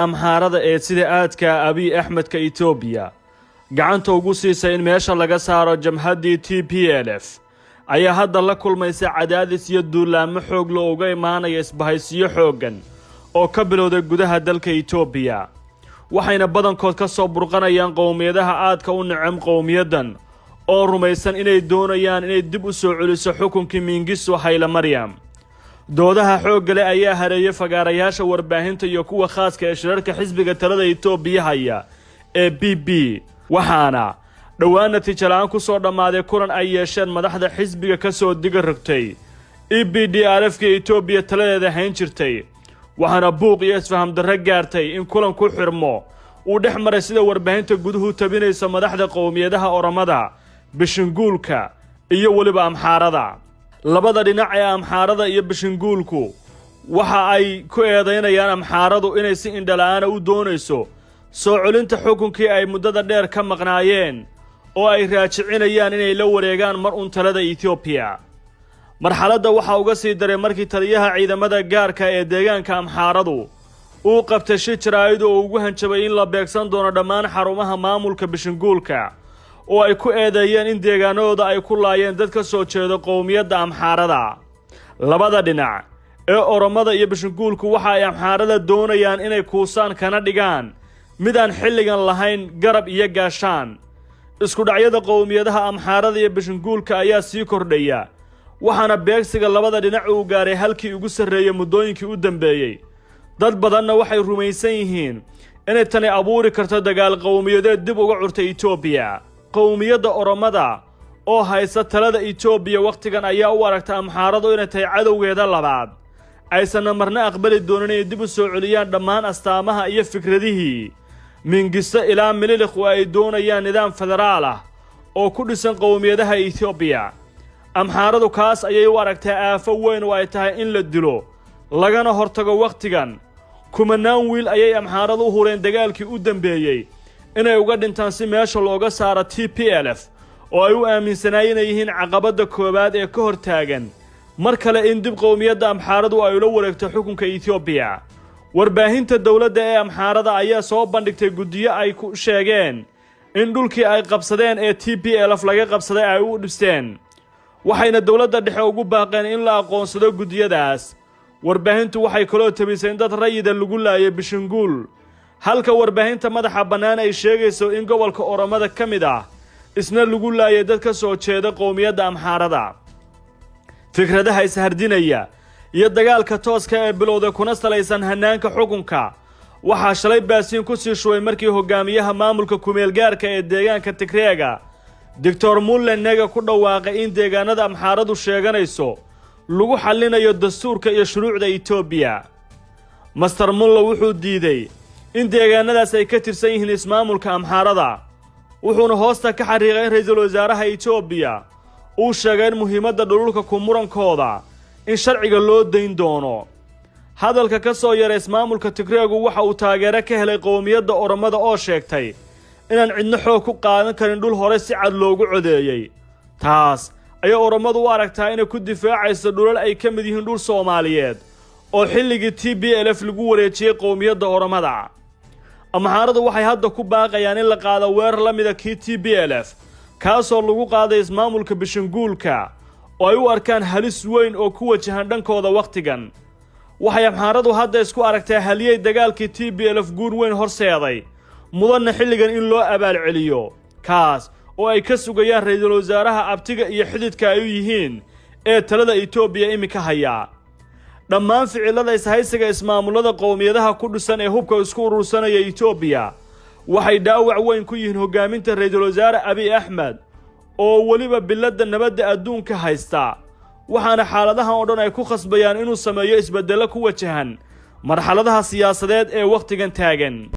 amxaarada ee sida aadka Abiy Ahmedka Ethiopia gacanta ugu siisay in meesha laga saaro jamhadii TPLF ayaa hadda la kulmaysa cadaadis iyo duulaamo xoog leh uga imaanaya isbahaysiyo xoogan oo ka bilowday gudaha dalka Ethiopia waxayna badankood ka soo burqanayaan qowmiyadaha aadka u nacam qowmiyadan oo rumaysan inay doonayaan inay dib u soo celiso xukunkii Mengistu Haile Mariam doodaha xoog leh ayaa hareeyay fagaarayaasha warbaahinta iyo kuwa khaaska ee shirarka xisbiga talada Ethiopia haya ee BB waxaana dhawaana tijalaan ku soo dhamaaday kulan ay yeesheen madaxda xisbiga ka soo diga rogtay EPDRF-ka Ethiopia taladeeda hayn jirtay waxaana buuq iyo isfaham darro gaartay in kulan ku xirmo uu dhex maray sida warbaahinta guduhu tabinaysa madaxda qowmiyadaha Oromada Bishanguulka iyo waliba Amxaarada labada dhinac ee Amxaarada iyo Bishanguulku waxa ay ku eedeynayaan Amxaaradu inay si indhalaan u doonayso soo celinta xukunkii ay muddada dheer ka maqnaayeen oo ay raajicinayaan inay la wareegaan mar talada Ethiopia marxaladda waxa uga sii daray markii taliyaha ciidamada gaarka ee deegaanka Amxaaradu uu qabtay shir jaraa'id oo ugu hanjabay in la beegsan doono dhammaan xarumaha maamulka Bishanguulka oo ay ku eedeeyeen in deegaanadooda ay ku laayeen dad ka soo jeeda qowmiyadda Amxaarada labada dhinac ee Oromada iyo Bishanguulku waxa ay Amxaarada doonayaan inay kuusaan kana dhigaan midaan xilligan lahayn garab iyo gaashaan isku dhacyada qowmiyadaha Amxaarada iyo Bishanguulka ayaa sii kordhaya waxaana beegsiga labada dhinac uu gaaray halkii ugu sarreeyay muddooyinkii u dambeeyay dad badanna waxay rumaysan yihiin inay tani abuuri karto dagaal qowmiyadeed dib uga curtay Ethiopia qowmiyadda Oromada oo haysta talada Ethiopia waqtigan ayaa u aragta Amxaaradu inay tahay cadowgeeda labaad aysan marna aqbali doonin inay dib u soo celiyaan dhammaan astaamaha iyo fikradihii Mengistu ilaa Mililikh oo ay doonayaan nidaam federaal ah oo ku dhisan qowmiyadaha Ethiopia Amxaaradu kaas ayay u aragtaa aafo weyn oo ay tahay in la dilo lagana hortago waqtigan kumanaan wiil ayay Amxaaradu u hureen dagaalkii u dambeeyay inay uga dhintaan si meesha looga saaro TPLF oo ay u aaminsanaayeen inay yihiin caqabadda koowaad ee ka hortaagan mar kale in dib qowmiyadda Amxaaradu ay ula wareegto xukunka Ethiopia warbaahinta dawladda ee Amxaarada ayaa soo bandhigtay guddiyo ay ku sheegeen in dhulkii ay qabsadeen ee TPLF laga qabsaday ay u dhisteen waxayna dawladda dhexe ugu baaqeen in la aqoonsado guddiyadaas warbaahintu waxay kaloo tabisay in dad rayida lagu laayay Bishanguul halka warbaahinta madaxa bannaan ay sheegayso in gobolka Oromada ka mid ah isna lagu laayay dad ka soo jeeda qowmiyadda Amxaarada fikradaha ishardinaya iyo dagaalka tooska ee bilowday kuna salaysan hanaanka xukunka waxaa shalay baasiin ku sii shubay markii hogaamiyaha maamulka kumeel gaarka ee deegaanka Tigreega Dr. Mulle Nega ku dhawaaqay in deegaanada Amxaaradu sheeganayso lagu xallinayo dastuurka iyo shuruucda Ethiopia Master Mulle wuxuu diiday in deegaanadaas ay ka tirsan yihiin ismaamulka Amxaarada wuxuuna hoosta ka xariiqay ra'iisul wasaaraha Ethiopia uu sheegay in muhiimadda dhulka ku murankooda in sharciga loo dayn doono hadalka ka soo yaray ismaamulka Tigreegu waxa uu taageero ka helay qowmiyadda Oromada oo sheegtay inaan cidna xoog ku qaadan karin dhul hore si cad loogu codeeyay taas ayaa Oromadu u aragtaa inay ku difaacayso dhulal ay ka mid yihiin dhul Soomaaliyeed oo xilligii TPLF lagu wareejiyay qowmiyadda Oromada Amxaaradu waxay hadda ku baaqayaan in la qaado weerar la mid ah kii TPLF kaasoo lagu qaaday ismaamulka Bishanguulka oo ay u arkaan halis weyn oo ku wajahan dhankooda waqtigan waxay Amxaaradu hadda isku aragtaa haliyay dagaalkii TPLF guur weyn horseeday mudanna xilligan in loo abaal celiyo kaas oo ay ka sugayaan ra'iisul wasaaraha abtiga iyo xididka ay u yihiin ee talada Ethiopia imika haya dhammaan ficilada ishaysiga ismaamulada qowmiyadaha ku dhisan ee hubka isku urursanaya Ethiopia waxay dhaawac weyn ku yihiin hogaaminta ra'iisul wasaare Abiy Ahmed oo waliba biladda nabadda adduunka haysta waxaana xaaladahan oo dhan ay ku khasbayaan inuu sameeyo isbeddello ku wajahan marxaladaha siyaasadeed ee waqtigan taagan